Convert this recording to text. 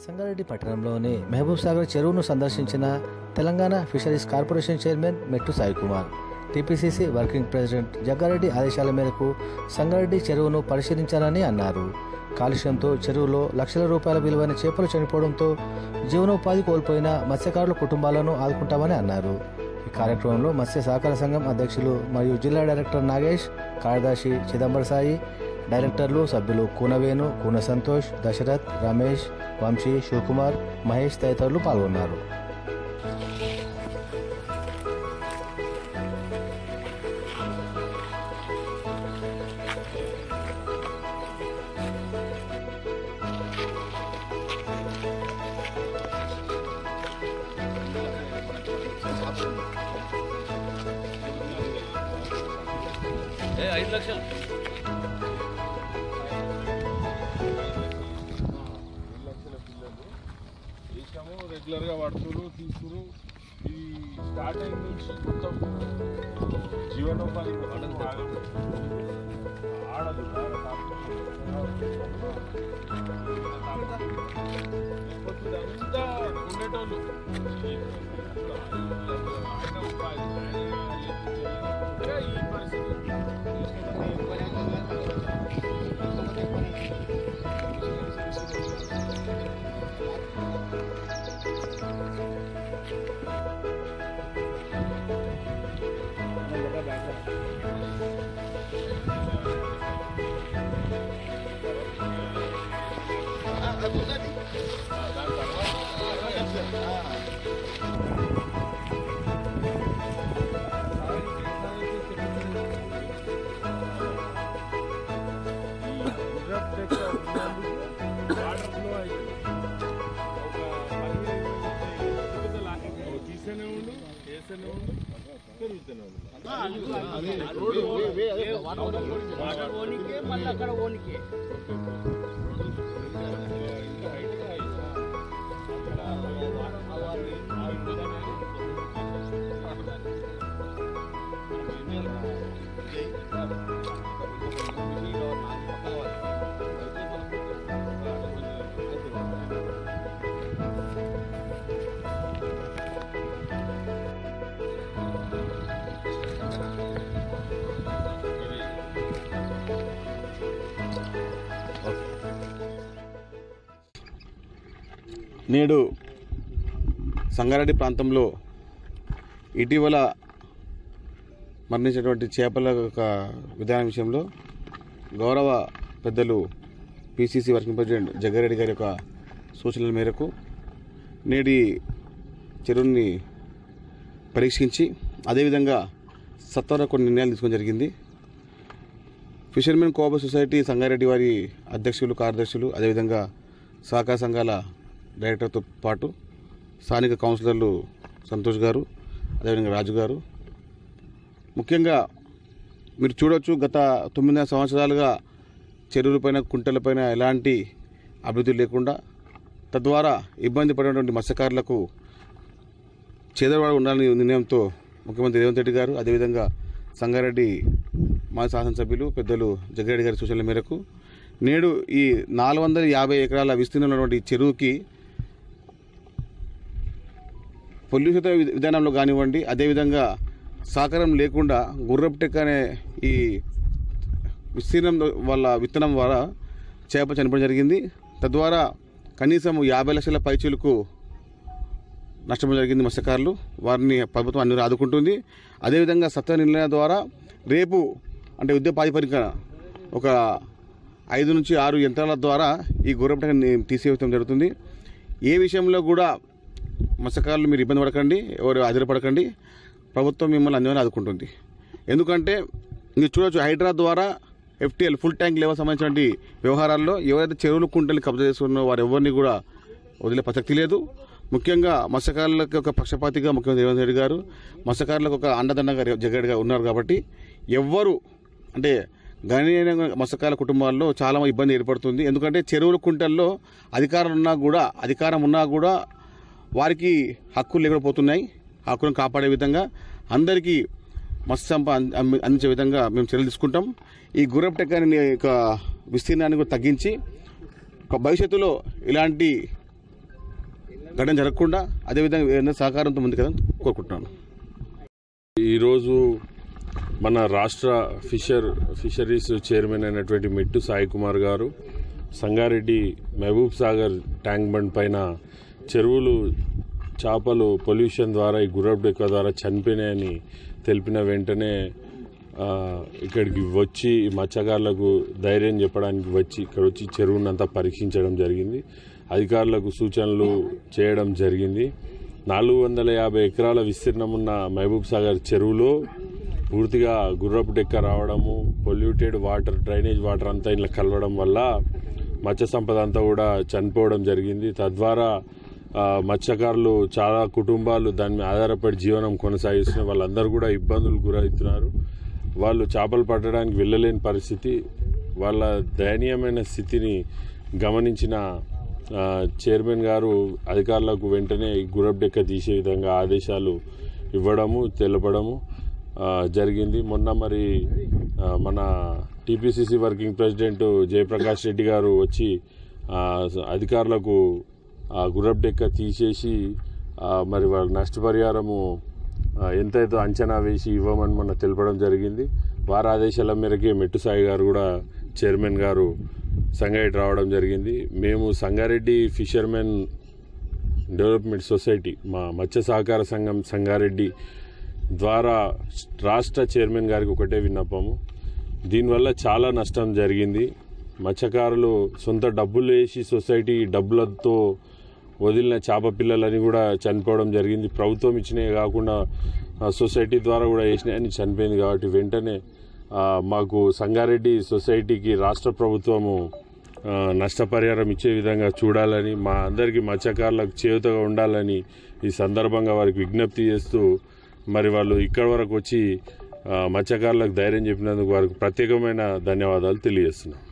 సంగారెడ్డి పట్టణంలోని మహబూబ్ సాగర్ చెరువును సందర్శించిన Telangana fisheries corporation chairman Mettu Sai Kumar, TPCC working president Jaggareddy ఆదేశాల మేరకు సంగారెడ్డి చెరువును పరిశీలించాలని అన్నారు. కాలుష్యంతో చెరువులో లక్షల రూపాయల విలువైన చేపలు చనిపోవడంతో జీవనోపాధి కోల్పోయిన మత్స్యకారుల కుటుంబాలను ఆదుకుంటామని అన్నారు. ఈ కార్యక్రమంలో మత్స్య సహకార సంఘం అధ్యక్షులు మరియు జిల్లా డైరెక్టర్ నాగేష్, కార్యదర్శి చిదంబర సాయి, డైరెక్టర్లు సభ్యులు కూనవేణు, కూన సంతోష్, దశరథ్, రమేష్, వంశీ, శివకుమార్, మహేష్ తదితరులు పాల్గొన్నారు. రెగ్యులర్గా పడుతురు తీసుకురు. ఇది స్టార్ట్ అయిన నుంచి మొత్తం జీవనోపాధి ఆడదు. అంతా ఉండేటోళ్ళు ఈ పరిస్థితి నేడు సంగారెడ్డి ప్రాంతంలో ఇటీవల మరణించినటువంటి చేపల యొక్క విధానం విషయంలో గౌరవ పెద్దలు పీసీసీ వర్కింగ్ ప్రెసిడెంట్ జగ్గారెడ్డి గారి యొక్క సూచనల మేరకు నేటి చెరువుని పరీక్షించి అదేవిధంగా సత్వర కొన్ని నిర్ణయాలు తీసుకోవడం జరిగింది. ఫిషర్మెన్ కోఆపరేటివ్ సొసైటీ సంగారెడ్డి వారి అధ్యక్షులు, కార్యదర్శులు, అదేవిధంగా సహకార సంఘాల డైరెక్టర్తో పాటు స్థానిక కౌన్సిలర్లు సంతోష్ గారు, అదేవిధంగా రాజు గారు, ముఖ్యంగా మీరు చూడవచ్చు గత 9 సంవత్సరాలుగా చెరువులపైన, కుంటలపైన ఎలాంటి అభివృద్ధి లేకుండా తద్వారా ఇబ్బంది పడినటువంటి మత్స్యకారులకు చేదరవాడ ఉండాలని నిర్ణయంతో ముఖ్యమంత్రి రేవంత్ రెడ్డి గారు, అదేవిధంగా సంగారెడ్డి మాజీ శాసనసభ్యులు పెద్దలు జగ్గారెడ్డి గారి సూచనల మేరకు నేడు ఈ 450 ఎకరాల విస్తీర్ణంలో ఉన్నటువంటి చెరువుకి పొల్యూషిత విధానంలో కానివ్వండి, అదేవిధంగా సహకారం లేకుండా గుర్రపుటెక్క అనే ఈ విస్తీర్ణం వల్ల విత్తనం ద్వారా చేప చనిపోవడం జరిగింది. తద్వారా కనీసం 50 లక్షల పైచీలకు నష్టం జరిగింది మత్స్యకారులు. వారిని ప్రభుత్వం అన్ని ఆదుకుంటుంది. అదేవిధంగా సత్వర నిర్ణయం ద్వారా రేపు అంటే యుద్ధ ప్రాతిపదికన ఒక 5 నుంచి 6 యంత్రాల ద్వారా ఈ గుర్రపుటెక్కని తీసివేయడం జరుగుతుంది. ఏ విషయంలో కూడా మత్స్యకారులు మీరు ఇబ్బంది పడకండి, ఎవరు ఆధారపడకండి, ప్రభుత్వం మిమ్మల్ని అన్ని ఆదుకుంటుంది. ఎందుకంటే మీరు చూడవచ్చు హైడ్రా ద్వారా FTL ఫుల్ ట్యాంక్ లెవెల్ సంబంధించిన వ్యవహారాల్లో ఎవరైతే చెరువులు, కుంటలు కబ్జా చేస్తున్నారో వారు ఎవరిని కూడా వదిలే ప్రసక్తి లేదు. ముఖ్యంగా మత్స్యకారులకు ఒక పక్షపాతిగా ముఖ్యమంత్రి రేవంత్ రెడ్డి గారు, మత్స్యకారులకు ఒక అండదండగా జగ్గారెడ్డి గారు ఉన్నారు. కాబట్టి ఎవ్వరు అంటే గణనీయంగా మత్స్యకారుల కుటుంబాల్లో చాలా ఇబ్బంది ఏర్పడుతుంది. ఎందుకంటే చెరువులు, కుంటల్లో అధికారం ఉన్నా కూడా వారికి హక్కులు లేకపోతున్నాయి. హక్కులను కాపాడే విధంగా అందరికీ మత్స్య సంపద అందించే విధంగా మేము చర్యలు తీసుకుంటాం. ఈ గుర్రపుటెక్క విస్తీర్ణాన్ని కూడా తగ్గించి భవిష్యత్తులో ఇలాంటి ఘటన జరగకుండా అదేవిధంగా ఏదైనా సహకారంతో ముందుకెళ్ళని కోరుకుంటున్నాను. ఈరోజు మన రాష్ట్ర ఫిషరీస్ చైర్మన్ అయినటువంటి మెట్టు సాయి కుమార్ గారు సంగారెడ్డి మహబూబ్ సాగర్ ట్యాంక్ బండ్ పైన చెరువులు చేపలు పొల్యూషన్ ద్వారా ఈ గుర్రపు డెక్క ద్వారా చనిపోయినాయని తెలిపిన వెంటనే ఇక్కడికి వచ్చి మత్స్యకారులకు ధైర్యం చెప్పడానికి వచ్చి ఇక్కడ వచ్చి చెరువునంతా పరీక్షించడం జరిగింది. అధికారులకు సూచనలు చేయడం జరిగింది. 450 ఎకరాల విస్తీర్ణం ఉన్న మహబూబ్ సాగర్ చెరువులో పూర్తిగా గుర్రపు డెక్క రావడము, పొల్యూటెడ్ వాటర్, డ్రైనేజ్ వాటర్ అంతా ఇలా కలవడం వల్ల మత్స్య సంపద అంతా కూడా చనిపోవడం జరిగింది. తద్వారా మత్స్యకారులు చాలా కుటుంబాలు దాని మీద ఆధారపడి జీవనం కొనసాగిస్తున్నారు. వాళ్ళందరూ కూడా ఇబ్బందులు గురవుతున్నారు. వాళ్ళు చేపలు పట్టడానికి వెళ్ళలేని పరిస్థితి. వాళ్ళ దయనీయమైన స్థితిని గమనించిన చైర్మన్ గారు అధికారులకు వెంటనే గుర్రపు డెక్క తీసే విధంగా ఆదేశాలు ఇవ్వడము, తెలపడము జరిగింది. మొన్న మరి మన TPCC working president Jayaprakash Reddy గారు వచ్చి అధికారులకు గుర్రపు డెక్క తీసేసి మరి వాళ్ళ నష్టపరిహారము ఎంతైతే అంచనా వేసి ఇవ్వమని మొన్న తెలపడం జరిగింది. వారి ఆదేశాల మేరకే మెట్టు సాయి గారు కూడా చైర్మన్ గారు సంగారెడ్డి రావడం జరిగింది. మేము సంగారెడ్డి ఫిషర్మెన్ డెవలప్మెంట్ సొసైటీ మా మత్స్య సహకార సంఘం సంగారెడ్డి ద్వారా రాష్ట్ర చైర్మన్ గారికి ఒకటే విన్నపము. దీనివల్ల చాలా నష్టం జరిగింది. మత్స్యకారులు సొంత డబ్బులు వేసి సొసైటీ డబ్బులతో వదిలిన చేప పిల్లలని కూడా చనిపోవడం జరిగింది. ప్రభుత్వం ఇచ్చినవి కాకుండా సొసైటీ ద్వారా కూడా వేసినాయని చనిపోయింది. కాబట్టి వెంటనే మాకు సంగారెడ్డి సొసైటీకి రాష్ట్ర ప్రభుత్వము నష్టపరిహారం ఇచ్చే విధంగా చూడాలని, మా అందరికీ మత్స్యకారులకు చేయూతగా ఉండాలని ఈ సందర్భంగా వారికి విజ్ఞప్తి చేస్తూ మరి వాళ్ళు ఇక్కడి వరకు వచ్చి మత్స్యకారులకు ధైర్యం చెప్పినందుకు వారికి ప్రత్యేకమైన ధన్యవాదాలు తెలియజేస్తున్నాం.